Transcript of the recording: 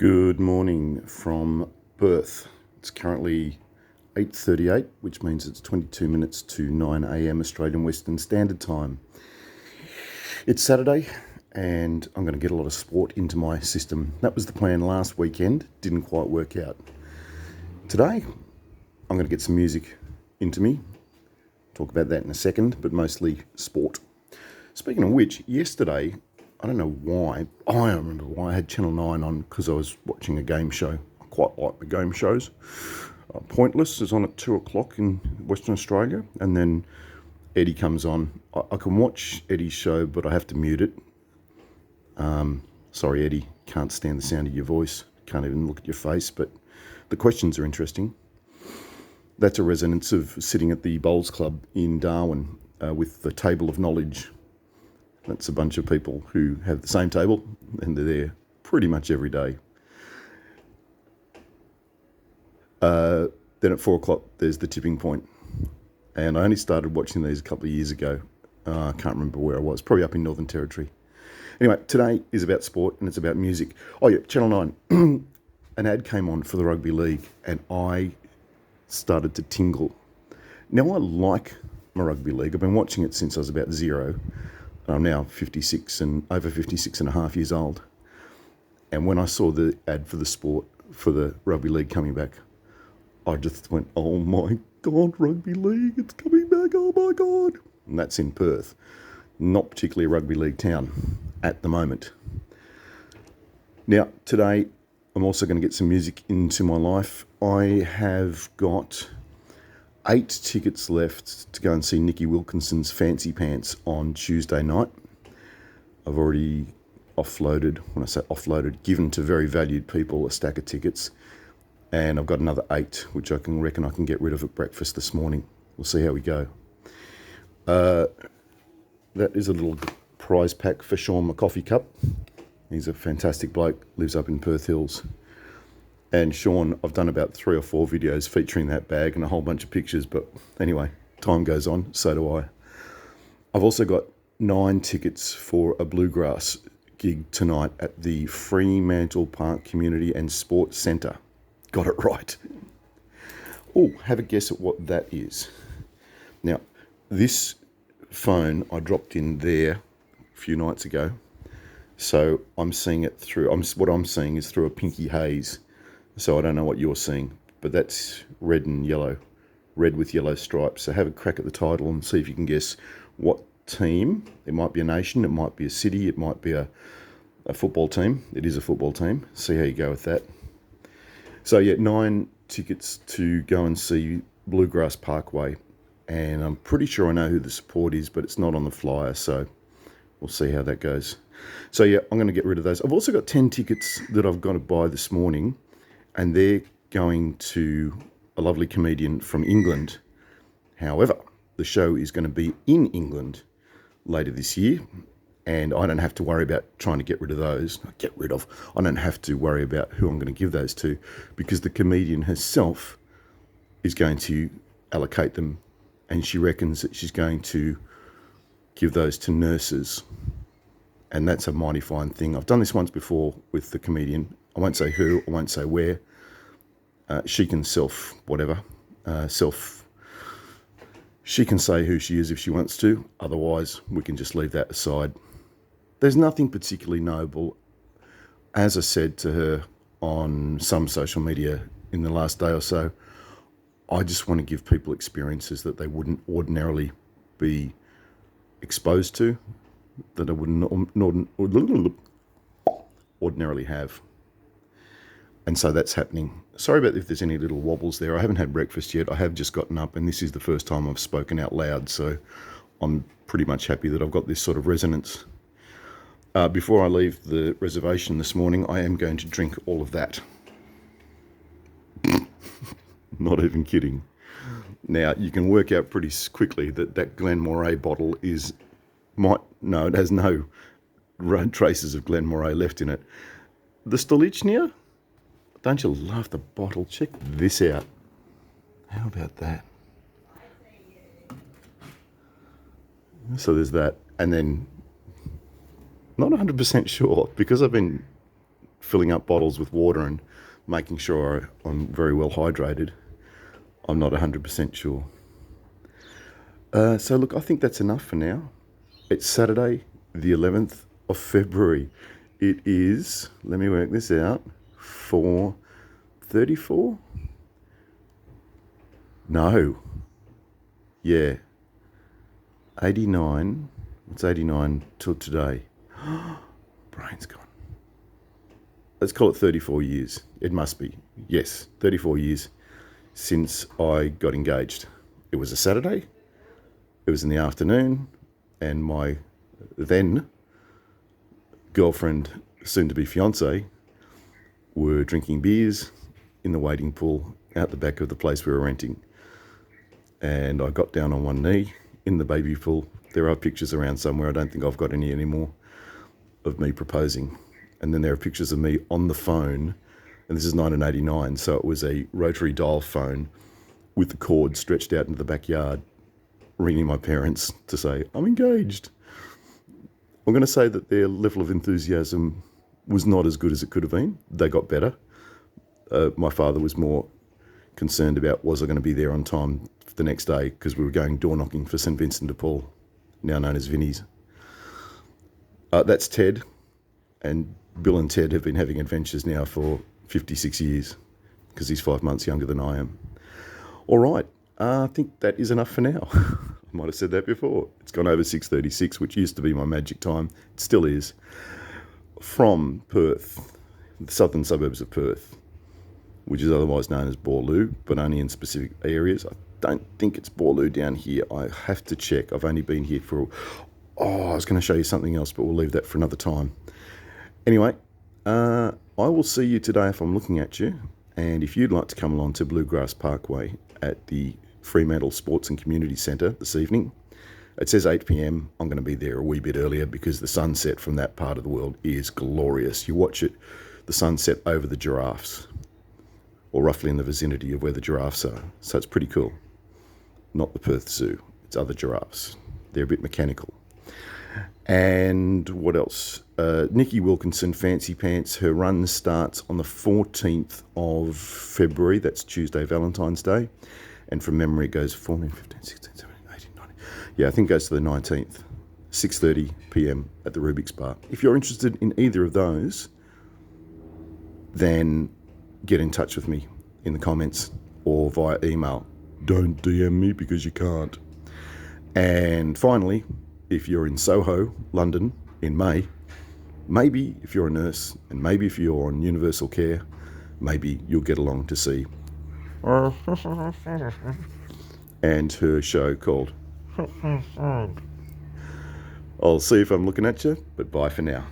Good morning from Perth. It's currently 8:38, which means it's 22 minutes to 9 a.m. Australian Western Standard Time. It's Saturday and I'm going to get a lot of sport into my system. That was the plan last weekend, didn't quite work out. Today, I'm going to get some music into me. Talk about that in a second, but mostly sport. Speaking of which, yesterday, I don't know why, I remember why I had Channel 9 on because I was watching a game show. I quite like the game shows. Pointless is on at 2 o'clock in Western Australia, and then Eddie comes on. I can watch Eddie's show, but I have to mute it. Sorry, Eddie, can't stand the sound of your voice, can't even look at your face, but the questions are interesting. That's a resonance of sitting at the Bowls Club in Darwin with the Table of Knowledge. That's a bunch of people who have the same table and they're there pretty much every day. Then at 4 o'clock, there's the tipping point. And I only started watching these a couple of years ago. I can't remember where I was, probably up in Northern Territory. Anyway, today is about sport and it's about music. Oh yeah, Channel 9. An ad came on for the rugby league and I started to tingle. Now I like my rugby league. I've been watching it since I was about 0. I'm now 56 and over 56 and a half years old. And when I saw the ad for the sport, for the rugby league coming back, I just went, oh my God, rugby league, it's coming back, oh my God. And that's in Perth. Not particularly a rugby league town at the moment. Now, today, I'm also going to get some music into my life. I have got 8 tickets left to go and see Nicky Wilkinson's Fancy Pants on Tuesday night. I've already offloaded, when I say offloaded, given to very valued people a stack of tickets. And I've got another 8, which I reckon I can get rid of at breakfast this morning. We'll see how we go. That is a little prize pack for Sean, my coffee cup. He's a fantastic bloke, lives up in Perth Hills. And Sean, I've done about 3 or 4 videos featuring that bag and a whole bunch of pictures, but anyway, time goes on, so do I. I've also got 9 tickets for a bluegrass gig tonight at the Fremantle Park Community and Sports Centre. Got it right. Oh, have a guess at what that is. Now, this phone I dropped in there a few nights ago, so I'm seeing it through, what I'm seeing is through a pinky haze. So I don't know what you're seeing, but that's red and yellow, red with yellow stripes. So have a crack at the title and see if you can guess what team. It might be a nation, it might be a city, it might be a football team. It is a football team. See how you go with that. So yeah, 9 tickets to go and see Bluegrass Parkway. And I'm pretty sure I know who the support is, but it's not on the flyer, so we'll see how that goes. So yeah, I'm going to get rid of those. I've also got 10 tickets that I've got to buy this morning. And they're going to a lovely comedian from England. However, the show is going to be in England later this year, and I don't have to worry about trying to get rid of those. I don't have to worry about who I'm going to give those to, because the comedian herself is going to allocate them, and she reckons that she's going to give those to nurses. And that's a mighty fine thing. I've done this once before with the comedian. I won't say who, I won't say where. She can she can say who she is if she wants to. Otherwise, we can just leave that aside. There's nothing particularly noble. As I said to her on some social media in the last day or so, I just want to give people experiences that they wouldn't ordinarily be exposed to, that I wouldn't ordinarily have. And so that's happening. Sorry about if there's any little wobbles there. I haven't had breakfast yet. I have just gotten up, and this is the first time I've spoken out loud, so I'm pretty much happy that I've got this sort of resonance. Before I leave the reservation this morning, I am going to drink all of that. Not even kidding. Now, you can work out pretty quickly that that Glen Moray bottle it has no traces of Glen Moray left in it. The Stolichnaya? Don't you love the bottle? Check this out. How about that? So there's that. And then, not 100% sure, because I've been filling up bottles with water and making sure I'm very well hydrated. I'm not 100% sure. So look, I think that's enough for now. It's Saturday, the 11th of February. It is, let me work this out, 4:34? No. Yeah. 89. It's 89 till today. Brain's gone. Let's call it 34 years. It must be. Yes, 34 years since I got engaged. It was a Saturday. It was in the afternoon, and my then girlfriend, soon to be fiance, were drinking beers in the wading pool out the back of the place we were renting. And I got down on one knee in the baby pool. There are pictures around somewhere. I don't think I've got any anymore of me proposing. And then there are pictures of me on the phone. And this is 1989, so it was a rotary dial phone with the cord stretched out into the backyard, ringing my parents to say, I'm engaged. I'm going to say that their level of enthusiasm was not as good as it could have been. They got better. My father was more concerned about was I going to be there on time the next day, because we were going door knocking for St Vincent de Paul, now known as Vinnie's. That's Ted, and Bill and Ted have been having adventures now for 56 years, because he's 5 months younger than I am. All right, I think that is enough for now. I might have said that before. It's gone over 6:36, which used to be my magic time. It still is. From Perth, the southern suburbs of Perth, which is otherwise known as Boorloo, but only in specific areas. I don't think it's Boorloo down here. I have to check. I've only been here for... I was going to show you something else, but we'll leave that for another time. Anyway, I will see you today if I'm looking at you. And if you'd like to come along to Bluegrass Parkway at the Fremantle Sports and Community Centre this evening, it says 8 p.m. I'm going to be there a wee bit earlier because the sunset from that part of the world is glorious. You watch it, the sunset over the giraffes, or roughly in the vicinity of where the giraffes are. So it's pretty cool. Not the Perth Zoo, it's other giraffes. They're a bit mechanical. And what else? Nikki Wilkinson, Fancy Pants, her run starts on the 14th of February. That's Tuesday, Valentine's Day. And from memory, it goes 14, 15, 16, 17, 18, 19. Yeah, I think it goes to the 19th, 6:30 p.m. at the Rubik's Bar. If you're interested in either of those, then get in touch with me in the comments or via email. Don't DM me because you can't. And finally, if you're in Soho, London, in May, maybe if you're a nurse and maybe if you're on universal care, maybe you'll get along to see and her show called I'll see if I'm looking at you, but bye for now.